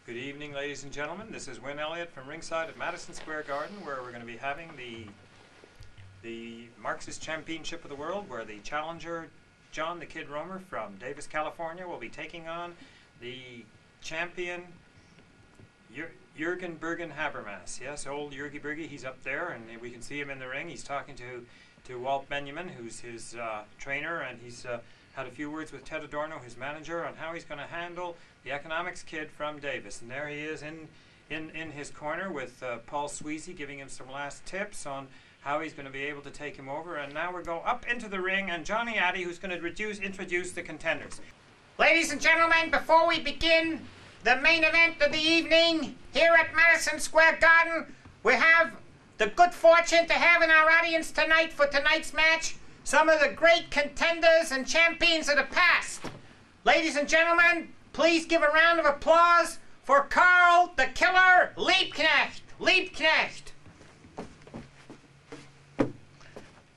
Good evening, ladies and gentlemen. This is Win Elliott from ringside at Madison Square Garden, where we're going to be having the Marxist Championship of the World, where the challenger, John the Kid Roemer from Davis, California, will be taking on the champion, Jurgen Habermas. Yes, old Jurgi Burgi, he's up there, and we can see him in the ring. He's talking to Walt Benjamin, who's his trainer, and he's had a few words with Ted Adorno, his manager, on how he's going to handle the economics kid from Davis. And there he is in his corner with Paul Sweezy giving him some last tips on how he's going to be able to take him over. And now we're going up into the ring, and Johnny Addy, who's going to introduce the contenders. Ladies and gentlemen, before we begin the main event of the evening here at Madison Square Garden, we have the good fortune to have in our audience tonight for tonight's match some of the great contenders and champions of the past. Ladies and gentlemen, please give a round of applause for Karl the Killer Liebknecht.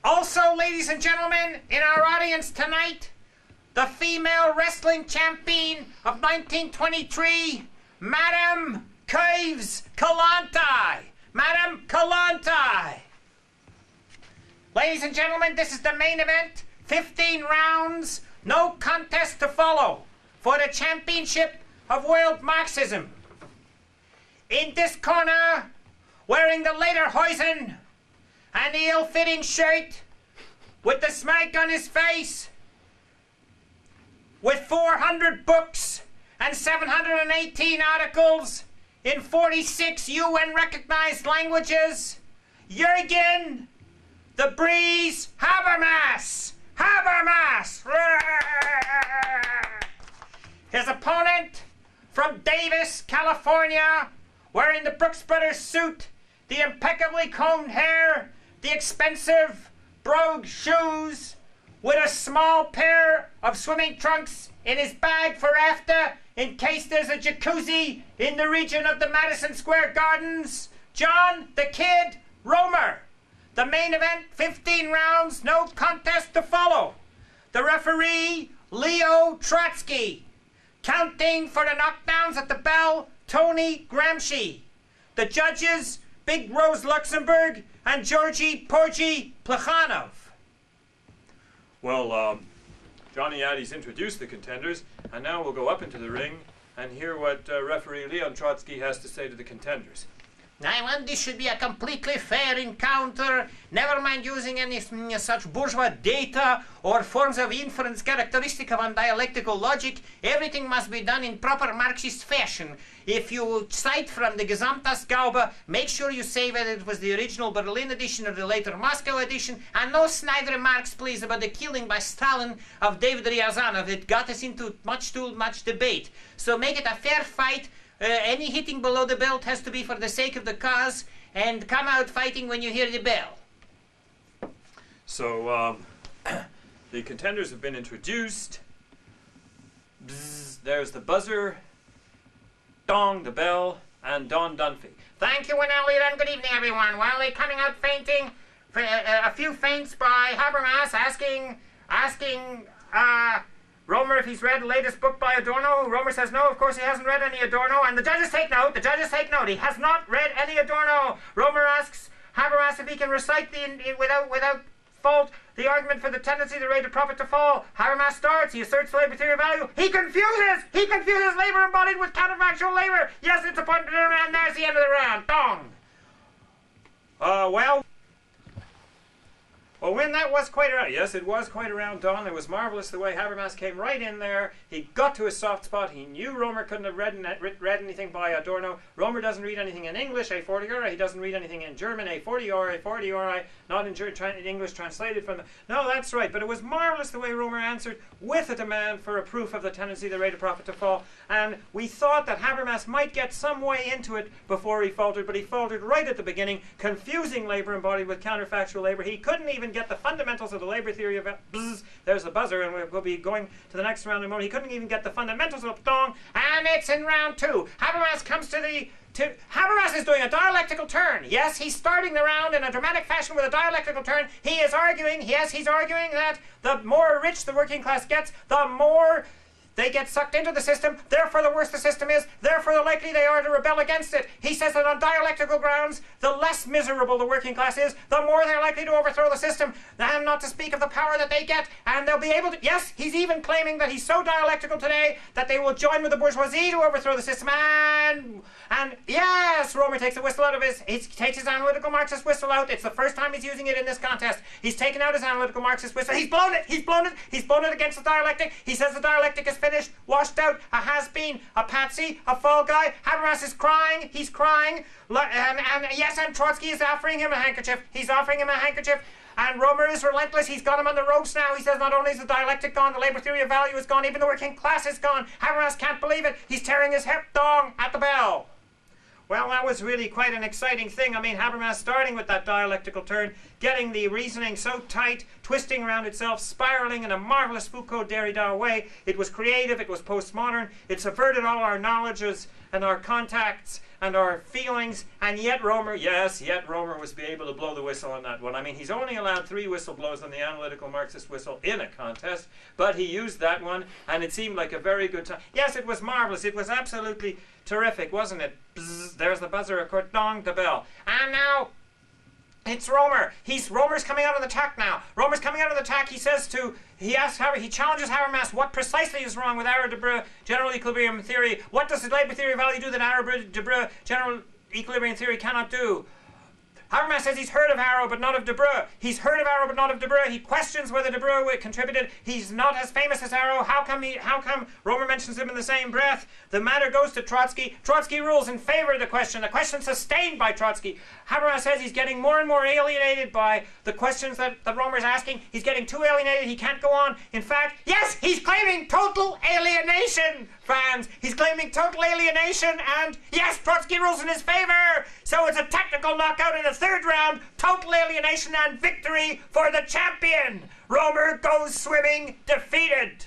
Also, ladies and gentlemen, in our audience tonight, the female wrestling champion of 1923, Madame Kollontai. Madame Kollontai. Ladies and gentlemen, this is the main event. 15 rounds, no contest to follow for the championship of world Marxism. In this corner, wearing the lederhosen and the ill-fitting shirt, with the smirk on his face, with 400 books and 718 articles in 46 UN-recognized languages, Jurgen the Breeze Habermas! His opponent from Davis, California, wearing the Brooks Brothers suit, the impeccably combed hair, the expensive brogue shoes, with a small pair of swimming trunks in his bag for after, in case there's a jacuzzi in the region of the Madison Square Gardens, John the Kid Roemer. The main event, 15 rounds, no contest to follow. The referee, Leo Trotsky. Counting for the knockdowns at the bell, Tony Gramsci. The judges, Big Rose Luxembourg and Georgy Porgy Plekhanov. Well, Johnny Addy's introduced the contenders, and now we'll go up into the ring and hear what referee Leon Trotsky has to say to the contenders. I want this should be a completely fair encounter, never mind using any such bourgeois data or forms of inference characteristic of undialectical logic. Everything must be done in proper Marxist fashion. If you cite from the Gesamtausgabe, make sure you say whether it was the original Berlin edition or the later Moscow edition, and no snide remarks, please, about the killing by Stalin of David Ryazanov. It got us into too much debate. So make it a fair fight. Any hitting below the belt has to be for the sake of the cause, and come out fighting when you hear the bell. So, the contenders have been introduced. Bzz, there's the buzzer, dong, the bell, and Don Dunphy. Thank you, Win Elliott, and good evening, everyone. Well, they're coming out fainting, a few feints by Habermas, asking Roemer if he's read the latest book by Adorno. Roemer says no, of course he hasn't read any Adorno, and the judges take note, he has not read any Adorno. Roemer asks Habermas if he can recite without fault the argument for the tendency of the rate of profit to fall. Habermas starts, he asserts labor theory of value. He confuses labor embodied with counterfactual labor. Yes, it's a point, and there's the end of the round. Dong. Well, when that was quite around. Yes, it was quite around, Don. It was marvelous the way Habermas came right in there. He got to his soft spot. He knew Roemer couldn't have read anything by Adorno. Roemer doesn't read anything in English, a fortiori. He doesn't read anything in German, a fortiori, not in English translated from the... No, that's right. But it was marvelous the way Roemer answered with a demand for a proof of the tendency of the rate of profit to fall. And we thought that Habermas might get some way into it before he faltered, but he faltered right at the beginning, confusing labor embodied with counterfactual labor. He couldn't even get the fundamentals of the labor theory of bzz, there's the buzzer, and we'll be going to the next round in a moment. He couldn't even get the fundamentals of dong, and it's in round two. Habermas comes to Habermas is doing a dialectical turn. Yes, he's starting the round in a dramatic fashion with a dialectical turn. He is arguing, yes, he's arguing that the more rich the working class gets, the more They get sucked into the system, therefore the worse the system is, therefore the likely they are to rebel against it. He says that on dialectical grounds, the less miserable the working class is, the more they're likely to overthrow the system, and not to speak of the power that they get, and they'll be able to, yes, he's even claiming that he's so dialectical today that they will join with the bourgeoisie to overthrow the system, and yes, Roemer takes a whistle out of he takes his analytical Marxist whistle out. It's the first time he's using it in this contest. He's taken out his analytical Marxist whistle. He's blown it against the dialectic. He says the dialectic is finished, washed out, a has-been, a patsy, a fall guy. Habermas is crying, he's crying, and Trotsky is offering him a handkerchief. He's offering him a handkerchief. And Roemer is relentless. He's got him on the ropes now. He says not only is the dialectic gone, the labour theory of value is gone, even the working class is gone. Habermas can't believe it. He's tearing his hip dong at the bell. Well, that was really quite an exciting thing. I mean, Habermas starting with that dialectical turn, getting the reasoning so tight, twisting around itself, spiraling in a marvelous Foucault-Derrida way. It was creative, it was postmodern, it subverted all our knowledges and our contacts and our feelings, and yet Roemer was able to blow the whistle on that one. I mean, he's only allowed 3 whistle blows on the analytical Marxist whistle in a contest, but he used that one, and it seemed like a very good time. Yes, it was marvelous. It was absolutely terrific, wasn't it? Bzz, there's the buzzer, of course, dong, the bell. And now, it's Roemer. Roemer's coming out of the attack now. Roemer's coming out of the attack. He challenges Habermas what precisely is wrong with Arrow-Debreu general equilibrium theory. What does the labour theory of value do that Arrow-Debreu general equilibrium theory cannot do? Habermas says he's heard of Arrow but not of Debreu. He's heard of Arrow but not of Debreu. He questions whether Debreu contributed. He's not as famous as Arrow. How come Roemer mentions him in the same breath? The matter goes to Trotsky. Trotsky rules in favor of the question sustained by Trotsky. Habermas says he's getting more and more alienated by the questions that Roemer's asking. He's getting too alienated. He can't go on. In fact, yes, he's claiming total alienation, fans. He's claiming total alienation, and yes, Trotsky rules in his favor. So it's a technical knockout in the 3rd round, total alienation and victory for the champion. Roemer goes swimming defeated.